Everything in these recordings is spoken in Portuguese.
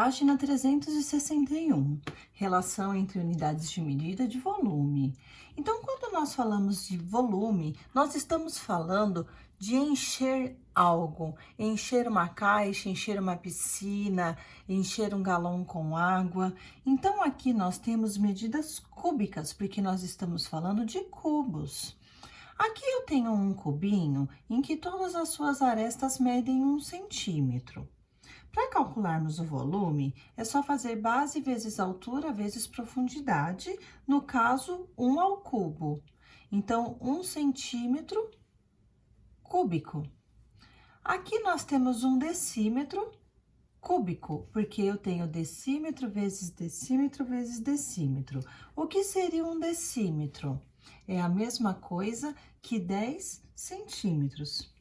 Página 361, relação entre unidades de medida de volume. Então, quando nós falamos de volume, nós estamos falando de encher algo, encher uma caixa, encher uma piscina, encher um galão com água. Então, aqui nós temos medidas cúbicas, porque nós estamos falando de cubos. Aqui eu tenho um cubinho em que todas as suas arestas medem 1 centímetro. Para calcularmos o volume, é só fazer base vezes altura vezes profundidade, no caso, 1 ao cubo. Então, 1 centímetro cúbico. Aqui nós temos 1 decímetro cúbico, porque eu tenho decímetro vezes decímetro vezes decímetro. O que seria 1 decímetro? É a mesma coisa que 10 centímetros.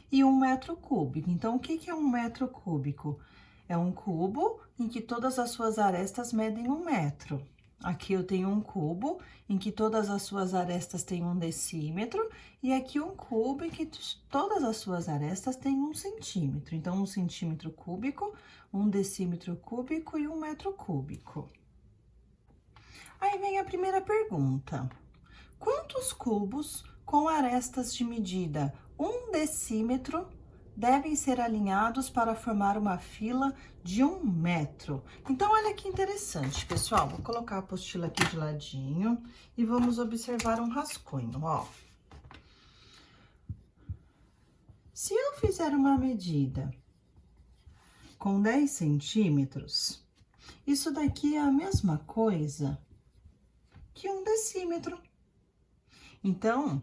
E 1 metro cúbico. Então, o que é 1 metro cúbico? É um cubo em que todas as suas arestas medem 1 metro. Aqui eu tenho um cubo em que todas as suas arestas têm 1 decímetro. E aqui um cubo em que todas as suas arestas têm 1 centímetro. Então, 1 centímetro cúbico, 1 decímetro cúbico e 1 metro cúbico. Aí vem a primeira pergunta. Quantos cubos com arestas de medida 1 decímetro devem ser alinhados para formar uma fila de 1 metro? Então, olha que interessante, pessoal. Vou colocar a apostila aqui de ladinho e vamos observar um rascunho, ó. Se eu fizer uma medida com 10 centímetros, isso daqui é a mesma coisa que 1 decímetro. Então,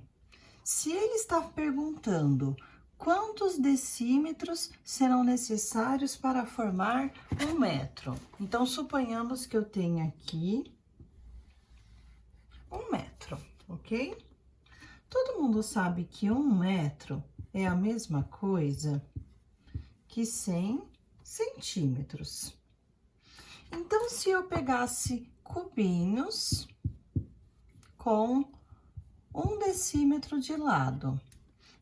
se ele está perguntando quantos decímetros serão necessários para formar 1 metro, então, suponhamos que eu tenha aqui 1 metro, ok? Todo mundo sabe que 1 metro é a mesma coisa que 100 centímetros. Então, se eu pegasse cubinhos com 1 decímetro de lado.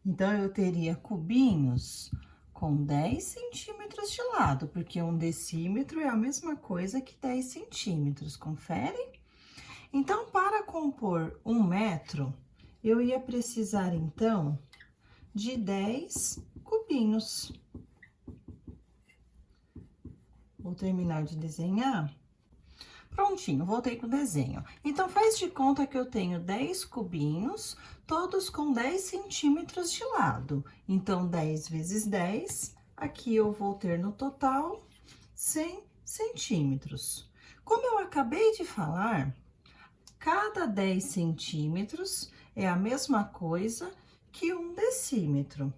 Então, eu teria cubinhos com 10 centímetros de lado, porque 1 decímetro é a mesma coisa que 10 centímetros, confere? Então, para compor 1 metro, eu ia precisar, então, de 10 cubinhos. Vou terminar de desenhar. Prontinho, voltei pro desenho. Então, faz de conta que eu tenho 10 cubinhos, todos com 10 centímetros de lado. Então, 10 vezes 10, aqui eu vou ter no total 100 centímetros. Como eu acabei de falar, cada 10 centímetros é a mesma coisa que 1 decímetro.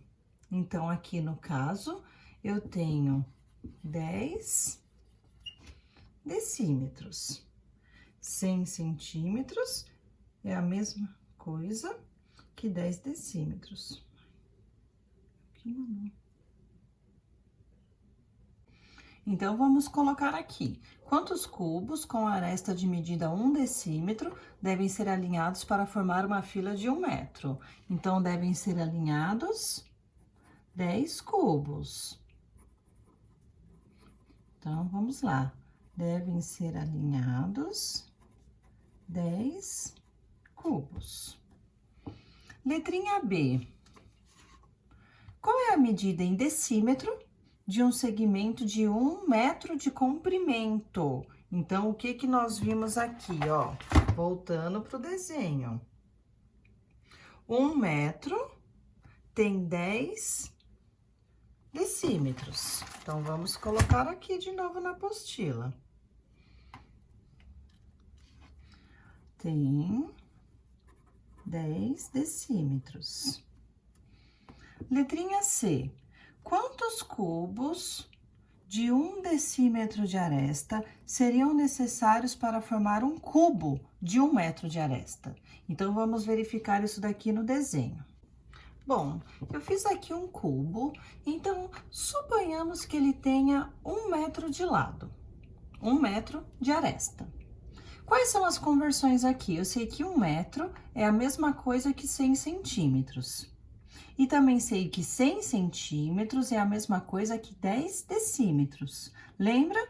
Então, aqui no caso, eu tenho 10 decímetros. 100 centímetros é a mesma coisa que 10 decímetros. Então, vamos colocar aqui. Quantos cubos com aresta de medida 1 decímetro devem ser alinhados para formar uma fila de 1 metro? Então, devem ser alinhados 10 cubos. Então, vamos lá. Devem ser alinhados 10 cubos. Letrinha B. Qual é a medida em decímetro de um segmento de 1 metro de comprimento? Então, o que nós vimos aqui, ó? Voltando pro desenho. 1 metro tem 10 decímetros. Então, vamos colocar aqui de novo na apostila. Tem 10 decímetros. Letrinha C. Quantos cubos de 1 decímetro de aresta seriam necessários para formar um cubo de 1 metro de aresta? Então, vamos verificar isso daqui no desenho. Bom, eu fiz aqui um cubo, então, suponhamos que ele tenha 1 metro de lado, 1 metro de aresta. Quais são as conversões aqui? Eu sei que 1 metro é a mesma coisa que 100 centímetros. E também sei que 100 centímetros é a mesma coisa que 10 decímetros. Lembra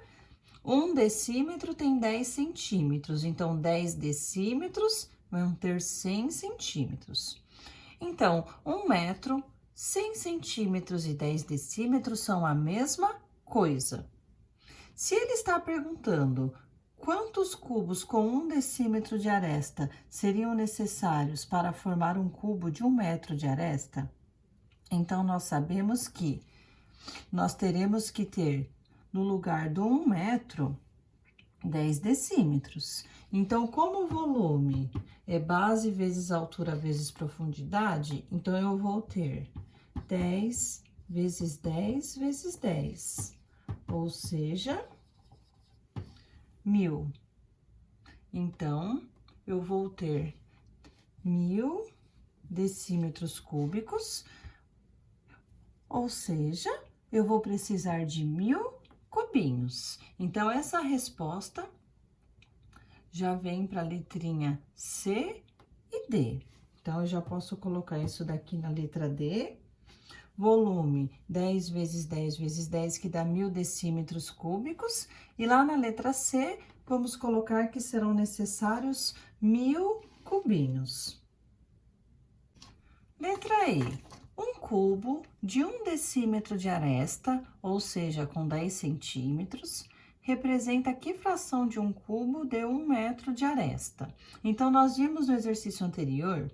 1 decímetro tem 10 centímetros, então 10 decímetros vão ter 100 centímetros. Então, 1 metro, 100 centímetros e 10 decímetros são a mesma coisa. Se ele está perguntando quantos cubos com 1 decímetro de aresta seriam necessários para formar um cubo de 1 metro de aresta, então nós sabemos que nós teremos que ter, no lugar do 1 metro, 10 decímetros. Então, como o volume é base vezes altura vezes profundidade, então eu vou ter 10 vezes 10 vezes 10, ou seja, 1000. Então, eu vou ter 1000 decímetros cúbicos, ou seja, eu vou precisar de 1000 cubinhos. Então, essa resposta já vem para a letrinha C e D. Então, eu já posso colocar isso daqui na letra D. Volume 10 vezes 10 vezes 10, que dá 1000 decímetros cúbicos. E lá na letra C, vamos colocar que serão necessários 1000 cubinhos. Letra E. Um cubo de 1 decímetro de aresta, ou seja, com 10 centímetros, representa que fração de um cubo de 1 metro de aresta? Então, nós vimos no exercício anterior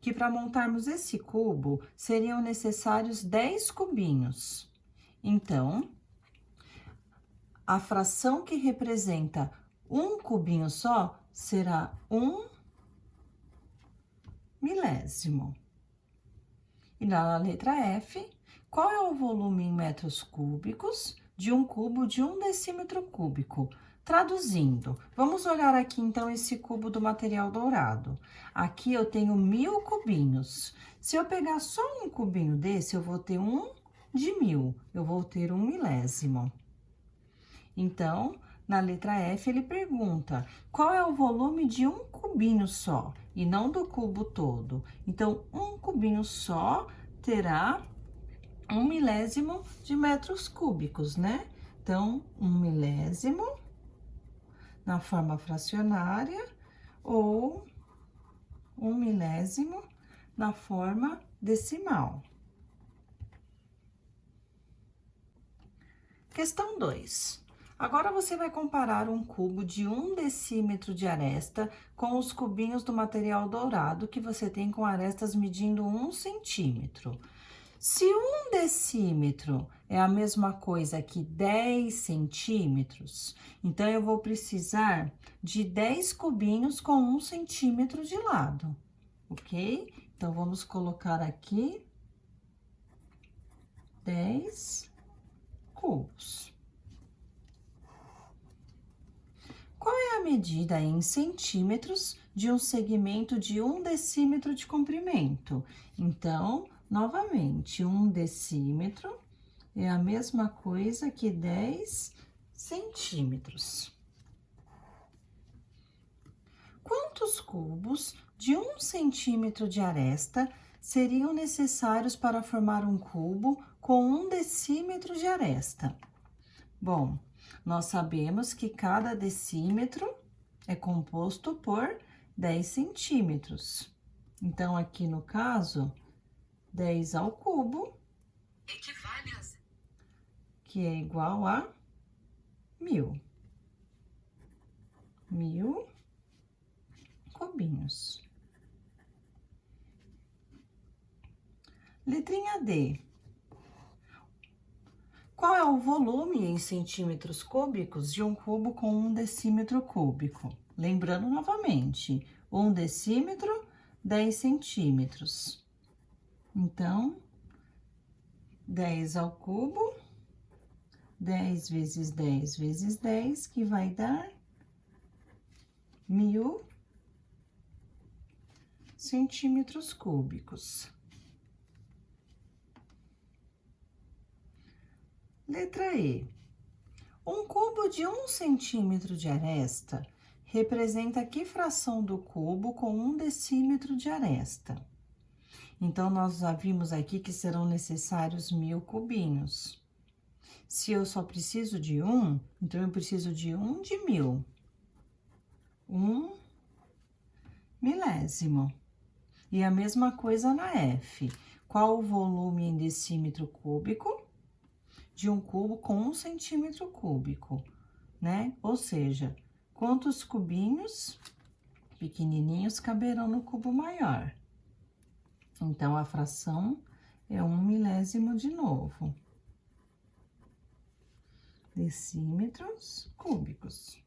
que para montarmos esse cubo, seriam necessários 10 cubinhos. Então, a fração que representa um cubinho só será 1 milésimo. E na letra F, qual é o volume em metros cúbicos de um cubo de 1 decímetro cúbico? Traduzindo, vamos olhar aqui então esse cubo do material dourado. Aqui eu tenho 1000 cubinhos. Se eu pegar só um cubinho desse, eu vou ter 1 de 1000, eu vou ter 1 milésimo. Então, na letra F, ele pergunta, qual é o volume de um cubinho só, e não do cubo todo? Então, um cubinho só terá 1 milésimo de metros cúbicos, né? Então, 1 milésimo na forma fracionária ou 1 milésimo na forma decimal. Questão 2. Agora, você vai comparar um cubo de 1 decímetro de aresta com os cubinhos do material dourado que você tem com arestas medindo 1 centímetro. Se 1 decímetro é a mesma coisa que 10 centímetros, então eu vou precisar de 10 cubinhos com 1 centímetro de lado, ok? Então, vamos colocar aqui 10 cubos. Qual é a medida em centímetros de um segmento de 1 decímetro de comprimento? Então, novamente, 1 decímetro é a mesma coisa que 10 centímetros. Quantos cubos de 1 centímetro de aresta seriam necessários para formar um cubo com 1 decímetro de aresta? Bom, nós sabemos que cada decímetro é composto por 10 centímetros. Então, aqui no caso, 10 ao cubo equivale a... que é igual a 1000. 1000 cubinhos. Letrinha D. Qual é o volume em centímetros cúbicos de um cubo com 1 decímetro cúbico? Lembrando novamente, 1 decímetro, 10 centímetros. Então, 10 ao cubo, 10 vezes 10 vezes 10, que vai dar 1000 centímetros cúbicos. Letra E. Um cubo de 1 centímetro de aresta representa que fração do cubo com 1 decímetro de aresta? Então, nós já vimos aqui que serão necessários 1000 cubinhos. Se eu só preciso de 1, então eu preciso de 1 de 1000. 1 milésimo. E a mesma coisa na F. Qual o volume em decímetro cúbico de um cubo com 1 centímetro cúbico, né? Ou seja, quantos cubinhos pequenininhos caberão no cubo maior? Então, a fração é 1 milésimo de novo. Decímetros cúbicos.